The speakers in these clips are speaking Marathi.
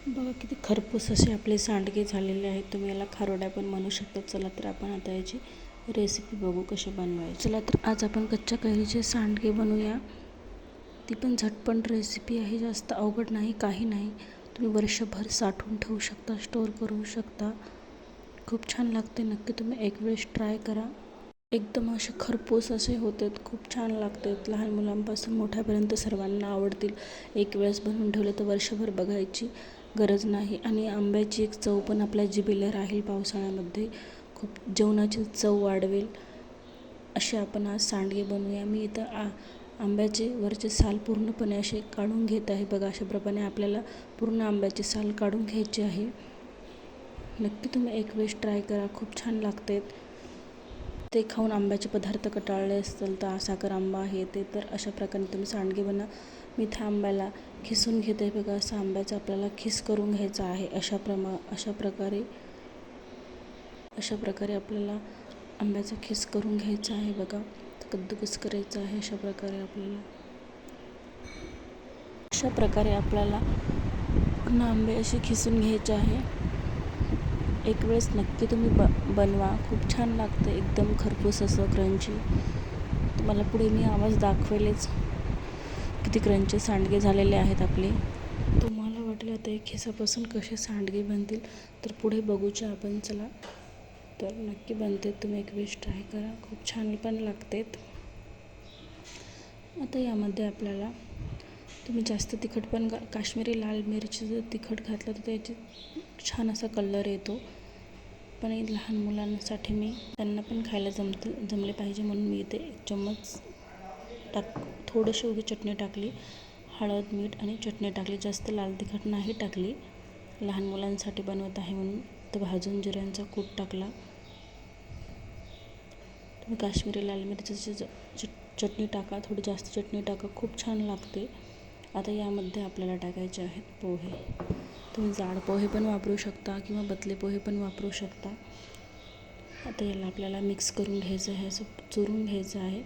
बघा किती खरपूस असे आपले सांडगे झालेले आहेत. तुम्ही याला खारोड्या पण म्हणू शकता. चला तर आपण आता याची रेसिपी बघू कशी बनवायची. चला तर आज आपण कच्च्या कैरीचे सांडगे बनवूया. ती पण झटपट रेसिपी आहे, जास्त अवघड नाही, काही नाही. तुम्ही वर्षभर साठवून ठेवू शकता, स्टोअर करू शकता. खूप छान लागते. नक्की तुम्ही एक वेळेस ट्राय करा. एकदम असे खरपूस असे होतात, खूप छान लागतात. लहान मुलांपासून मोठ्यापर्यंत सर्वांना आवडतील. एक वेळेस बनवून ठेवलं तर वर्षभर बघायची गरज नाही. आणि आंब्याची एक चव पण आपल्या जिभेला राहील. पावसाळ्यामध्ये खूप जेवणाची चव वाढवेल असे आपण आज सांडगे बनवूया. मी इथं आंब्याचे वरचे साल पूर्णपणे असे काढून घेत आहे. बघा अशा प्रमाणे आपल्याला पूर्ण आंब्याचे साल काढून घ्यायचे आहे. नक्की तुम्ही एक वेळेस ट्राय करा, खूप छान लागतात. ते खाऊन आंब्याचे पदार्थ कटाळले असतील तर साखर आंबा आहे ते, तर अशा प्रकारे तुम्ही सांडगे बनवा. मी इथं आंब्याला खिसून घेते. बघा असं आंब्याचं आपल्याला खिस करून घ्यायचं आहे. अशा प्रकारे आपल्याला आंब्याचा खिस करून घ्यायचा आहे. बघा कद्दूकस करायचं आहे. अशा प्रकारे आपल्याला पूर्ण आंबे असे खिसून घ्यायचे आहे. एक वेळेस नक्की तुम्ही बनवा, खूप छान लागतं. एकदम खरपूस असं क्रंची. तुम्हाला पुढे मी आवाज दाखवेलच किती क्रंची सांडगे झालेले आहेत आपले. तुम्हाला वाटलं आता एक खिसापासून कसे सांडगे बनतील तर पुढे बघूच्या आपण. चला तर नक्की बनते. तुम्ही एक वेळेस ट्राय करा, खूप छान पण लागतात. आता यामध्ये आपल्याला तुम्ही जास्त तिखट पण काश्मीरी लाल मिरची जर तिखट घातलं तर त्याची छान असा कलर येतो. पण लहान मुलांसाठी त्यांना पण खायला जमले पाहिजे म्हणून मी इथे 1 चम्मच थोडीशी उगी चटणी टाकली. हळद, मीठ आणि चटणी टाकली. जास्त लाल तिखट नाही टाकली. लहान मुलांसाठी बनवत आहे म्हणून. तर भाजून जिऱ्यांचा कूट टाकला. तुम्ही काश्मीरी लाल मिरचीची चटणी टाका, थोडी जास्त चटणी टाका, खूप छान लागते. आता यामध्ये आपल्याला टाकायचे आहेत पोहे. तुम्ही जाड पोहे पण वापरू शकता किंवा पतले पोहे पण वापरू शकता. आता याला आपल्याला मिक्स करून घ्यायचं आहे, असं चुरून घ्यायचं आहे.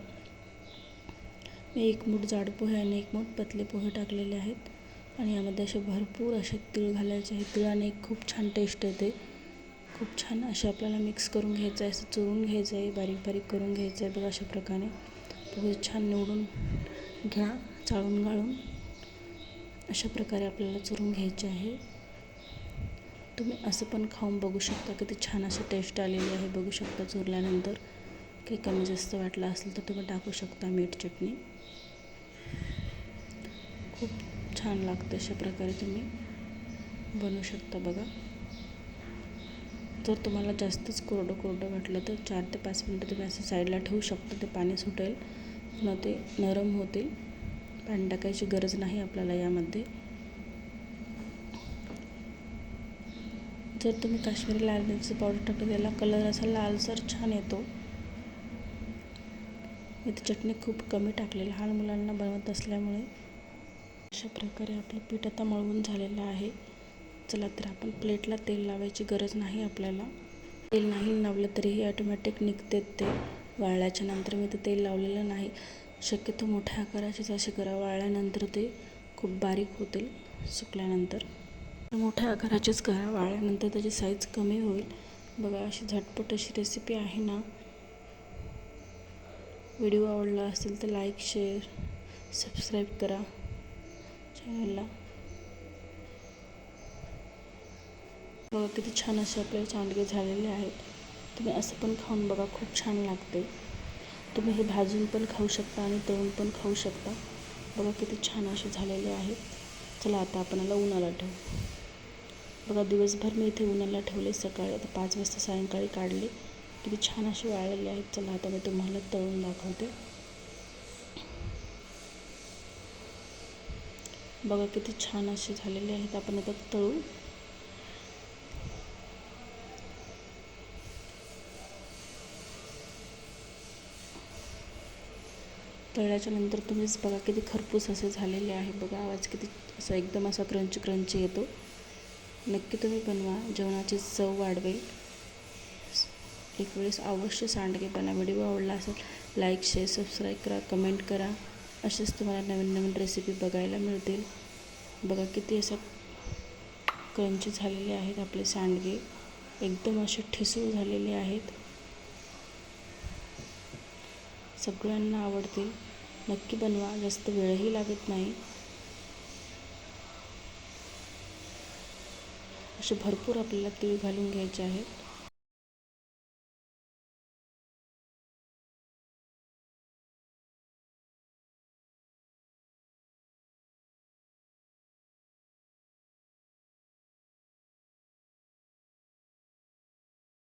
मी 1 मूठ जाड पोहे आणि 1 मूठ पतले पोहे टाकलेले आहेत. आणि यामध्ये असे भरपूर असे तीळ घालायचे आहेत. तिळाने खूप छान टेस्ट येते. खूप छान असे आपल्याला मिक्स करून घ्यायचं आहे, असं चुरून घ्यायचं आहे, बारीक बारीक करून घ्यायचं आहे. बघा अशा प्रकारे पोहे छान निवडून घ्या, चाळून गाळून. अशा प्रकारे आपल्याला चुरून घ्यायचे आहे. तुम्ही असं पण खाऊन बघू शकता, किती छान अशी टेस्ट आलेली आहे. बघू शकता चुरल्यानंतर. काही कमी जास्त वाटलं असेल तर तुम्ही टाकू शकता मीठ, चटणी. खूप छान लागतं. अशा प्रकारे तुम्ही बनवू शकता. बघा जर तुम्हाला जास्तच कोरडं वाटलं तर 4 ते 5 मिनटं तुम्ही असं साईडला ठेवू शकता. ते पाणी सुटेल, पुन्हा ते नरम होतील. पाणी टाकायची गरज नाही आपल्याला यामध्ये. जर तुम्ही काश्मीरी लाल मिरची पावडर टाकली त्याला कलर असा लालसर छान येतो. मी ती चटणी खूप कमी टाकली, लहान मुलांना बनवत असल्यामुळे. अशा प्रकारे आपलं पीठ आता मळवून झालेलं आहे. चला तर आपण प्लेटला तेल लावायची गरज नाही आपल्याला. तेल नाही लावलं तरीही ऑटोमॅटिक निघते ते वाळल्याच्या नंतर. मी तर तेल लावलेलं नाही. शक्यतो मोठ्या आकाराचेच असे करा, वाळल्यानंतर ते खूप बारीक होतील सुकल्यानंतर. मोठ्या आकाराचेच करा, वाळल्यानंतर त्याची साईज कमी होईल. बघा अशी झटपट अशी रेसिपी आहे ना. व्हिडिओ आवडला असेल तर लाईक, शेअर, सबस्क्राईब करा चॅनलला. बघा किती छान असे आपले सांडगे झालेले आहेत. तुम्ही असं पण खाऊन बघा, खूप छान लागते. तुम्ही हे भाजून पण खाऊ शकता आणि तळून पण खाऊ शकता. बघा किती छान असे झालेले आहेत. चला आता आपण याला उन्हाला ठेवू. बघा दिवसभर मी इथे उन्हाला ठेवले. सकाळी आता 5 वाजता सायंकाळी काढले. किती छान असे वाळलेले आहेत. चला आता मी तुम्हाला तळून दाखवते. बघा किती छान असे झालेले आहेत. आपण आता तळू. तळल्याच्या नंतर तुम्हीच बघा किती खरपूस असे झालेले आहे. बघा आवाज किती असा एकदम असा क्रंची येतो. नक्की तुम्ही बनवा, जेवणाची चव वाढवेल. एक वेळेस अवश्य सांडगे बनवा. व्हिडिओ आवडला असेल लाईक, शेअर, सबस्क्राईब करा, कमेंट करा. असेच तुम्हाला नवीन रेसिपी बघायला मिळतील. बघा किती असं क्रंची झालेले आहेत आपले सांडगे. एकदम असे ठिसूळ झालेले आहेत. सगळ्यांना आवडतील. नक्की बनवा, जास्त वेळही लागत नाही. असे भरपूर आपल्याला तीळ घालून घ्यायचे आहेत.